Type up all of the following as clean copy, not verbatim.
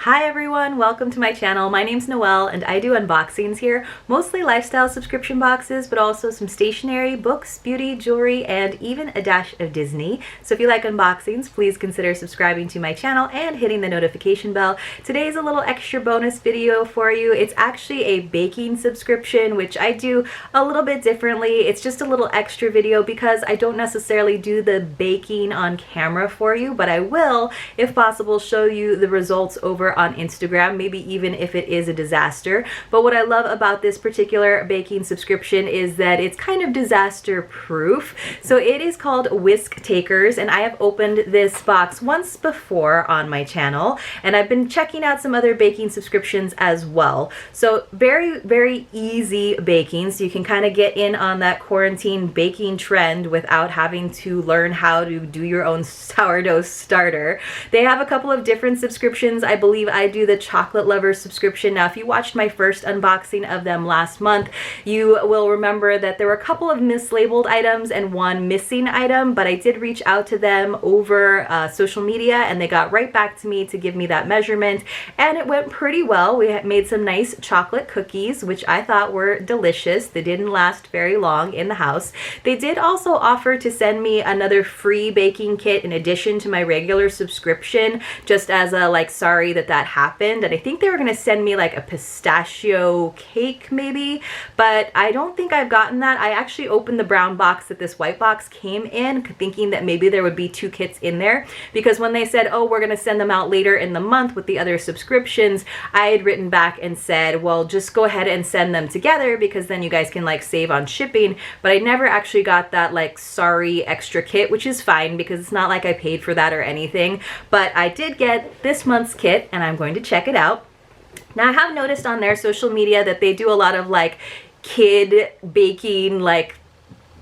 Hi everyone, welcome to my channel. My name's Noelle and I do unboxings here, mostly lifestyle subscription boxes, but also some stationery, books, beauty, jewelry, and even a dash of Disney. So if you like unboxings, please consider subscribing to my channel and hitting the notification bell. Today's a little extra bonus video for you. It's actually a baking subscription, which I do a little bit differently. It's just a little extra video because I don't necessarily do the baking on camera for you, but I will, if possible, show you the results over on Instagram, maybe even if it is a disaster. But what I love about this particular baking subscription is that it's kind of disaster proof. So it is called Whisk Takers, and I have opened this box once before on my channel, and I've been checking out some other baking subscriptions as well. So very easy baking, so you can kind of get in on that quarantine baking trend without having to learn how to do your own sourdough starter. They have a couple of different subscriptions. I believe I do the chocolate lover subscription. Now, if you watched my first unboxing of them last month, you will remember that there were a couple of mislabeled items and one missing item, but I did reach out to them over social media and they got right back to me to give me that measurement, and it went pretty well. We had made some nice chocolate cookies, which I thought were delicious. They didn't last very long in the house. They did also offer to send me another free baking kit in addition to my regular subscription, just as a like sorry that happened. And I think they were going to send me like a pistachio cake maybe, but I don't think I've gotten that. I actually opened the brown box that this white box came in thinking that maybe there would be two kits in there, because when they said, oh, we're going to send them out later in the month with the other subscriptions, I had written back and said, well, just go ahead and send them together because then you guys can like save on shipping. But I never actually got that like sorry extra kit, which is fine because it's not like I paid for that or anything. But I did get this month's kit and I'm going to check it out. Now, I have noticed on their social media that they do a lot of like kid baking like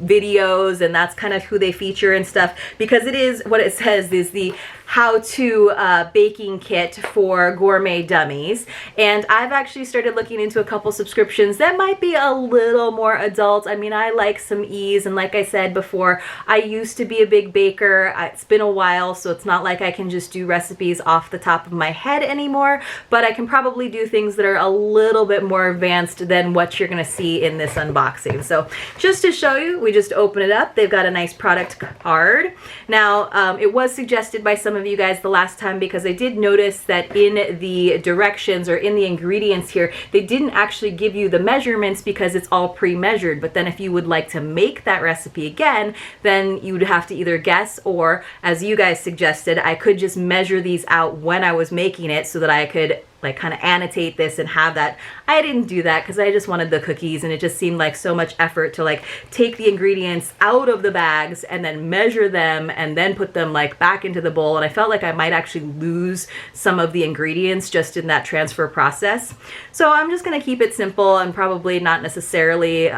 videos, and that's kind of who they feature and stuff, because it is what it says is the how-to baking kit for gourmet dummies. And I've actually started looking into a couple subscriptions that might be a little more adult. I mean, I like some ease, and like I said before, I used to be a big baker. It's been a while, so it's not like I can just do recipes off the top of my head anymore, but I can probably do things that are a little bit more advanced than what you're gonna see in this unboxing. So just to show you, we just open it up. They've got a nice product card. Now, it was suggested by some of you guys the last time, because I did notice that in the directions or in the ingredients here, they didn't actually give you the measurements because it's all pre-measured. But then if you would like to make that recipe again, then you would have to either guess, or as you guys suggested, I could just measure these out when I was making it so that I could like kind of annotate this and have that. I didn't do that because I just wanted the cookies, and it just seemed like so much effort to like take the ingredients out of the bags and then measure them and then put them like back into the bowl, and I felt like I might actually lose some of the ingredients just in that transfer process. So I'm just going to keep it simple and probably not necessarily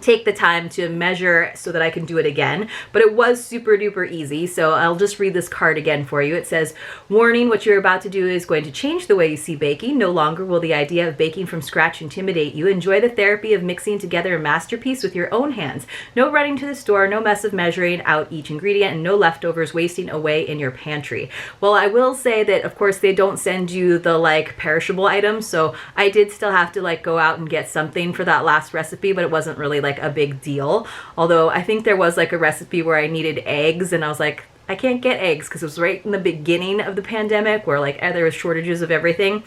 take the time to measure so that I can do it again, but it was super duper easy. So I'll just read this card again for you. It says, warning, what you're about to do is going to change the way you see baking. No longer will the idea of baking from scratch intimidate you. Enjoy the therapy of mixing together a masterpiece with your own hands. No running to the store, no mess of measuring out each ingredient, and no leftovers wasting away in your pantry. Well, I will say that of course they don't send you the like perishable items, so I did still have to like go out and get something for that last recipe, but it wasn't really like a big deal. Although I think there was like a recipe where I needed eggs, and I was like, I can't get eggs because it was right in the beginning of the pandemic where like there was shortages of everything.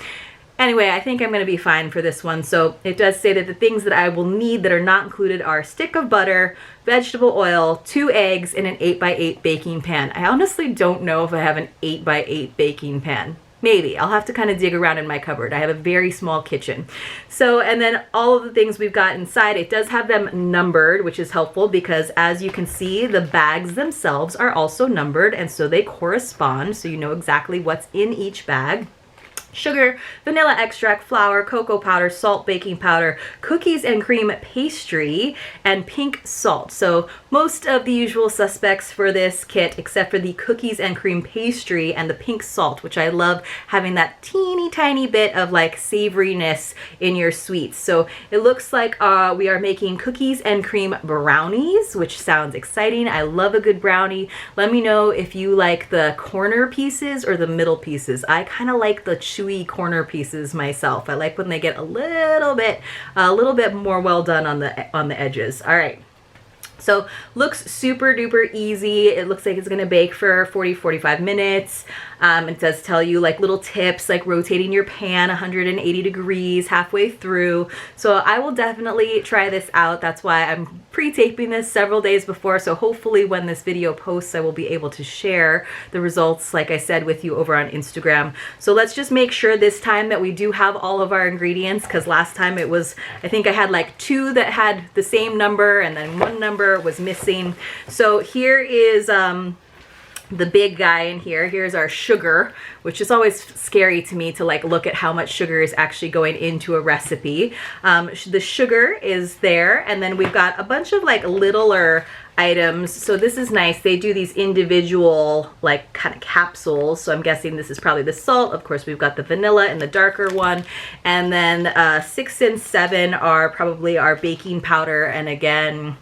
Anyway, I think I'm going to be fine for this one. So it does say that the things that I will need that are not included are a stick of butter, vegetable oil, 2 eggs, and an 8x8 baking pan. I honestly don't know if I have an 8x8 baking pan. Maybe. I'll have to kind of dig around in my cupboard. I have a very small kitchen. So, and then all of the things we've got inside, it does have them numbered, which is helpful because as you can see, the bags themselves are also numbered, and so they correspond, so you know exactly what's in each bag. sugar, vanilla extract, flour, cocoa powder, salt, baking powder, cookies and cream pastry, and pink salt. So most of the usual suspects for this kit, except for the cookies and cream pastry and the pink salt, which I love having that teeny tiny bit of like savoriness in your sweets. So it looks like we are making cookies and cream brownies, which sounds exciting. I love a good brownie. Let me know if you like the corner pieces or the middle pieces. I kind of like the chewy corner pieces myself. I like when they get a little bit more well done on the edges. All right. So looks super duper easy. It looks like it's gonna bake for 40-45 minutes. It does tell you like little tips, like rotating your pan 180 degrees halfway through. So I will definitely try this out. That's why I'm pre-taping this several days before. So hopefully when this video posts, I will be able to share the results, like I said, with you over on Instagram. So let's just make sure this time that we do have all of our ingredients, because last time it was, I think I had like 2 that had the same number and then 1 number was missing. So here is the big guy in here. Here's our sugar, which is always scary to me to like look at how much sugar is actually going into a recipe. The sugar is there, and then we've got a bunch of like littler items. So this is nice. They do these individual like kind of capsules. So I'm guessing this is probably the salt. Of course, we've got the vanilla and the darker one. And then 6 and 7 are probably our baking powder. And again,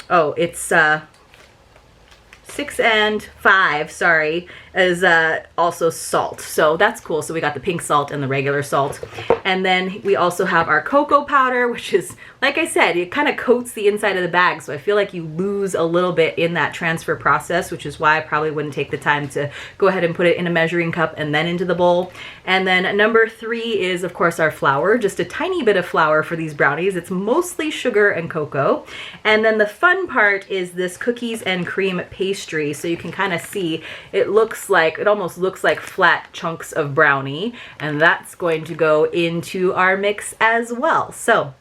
oh, it's 6 and 5, sorry, is also salt. So that's cool. So we got the pink salt and the regular salt. And then we also have our cocoa powder, which is, like I said, it kind of coats the inside of the bag. So I feel like you lose a little bit in that transfer process, which is why I probably wouldn't take the time to go ahead and put it in a measuring cup and then into the bowl. And then number 3 is, of course, our flour, just a tiny bit of flour for these brownies. It's mostly sugar and cocoa. And then the fun part is this cookies and cream pastry. So you can kind of see it almost looks like flat chunks of brownie, and that's going to go into our mix as well. So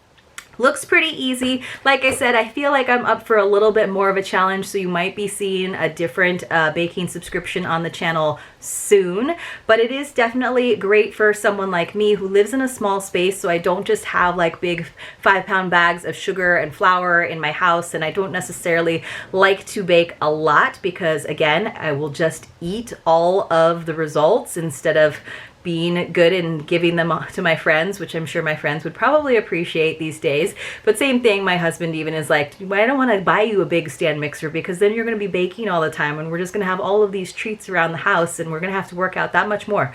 looks pretty easy. Like I said, I feel like I'm up for a little bit more of a challenge, so you might be seeing a different baking subscription on the channel soon. But it is definitely great for someone like me who lives in a small space, so I don't just have like big 5-pound bags of sugar and flour in my house, and I don't necessarily like to bake a lot because, again, I will just eat all of the results instead of being good and giving them to my friends, which I'm sure my friends would probably appreciate these days. But same thing, my husband even is like, I don't want to buy you a big stand mixer because then you're going to be baking all the time and we're just going to have all of these treats around the house and we're going to have to work out that much more.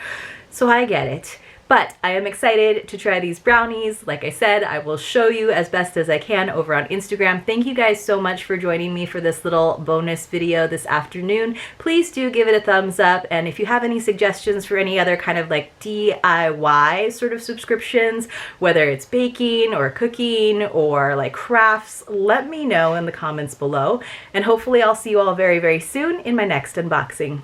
So I get it. But I am excited to try these brownies. Like I said, I will show you as best as I can over on Instagram. Thank you guys so much for joining me for this little bonus video this afternoon. Please do give it a thumbs up. And if you have any suggestions for any other kind of like DIY sort of subscriptions, whether it's baking or cooking or like crafts, let me know in the comments below. And hopefully I'll see you all very, very soon in my next unboxing.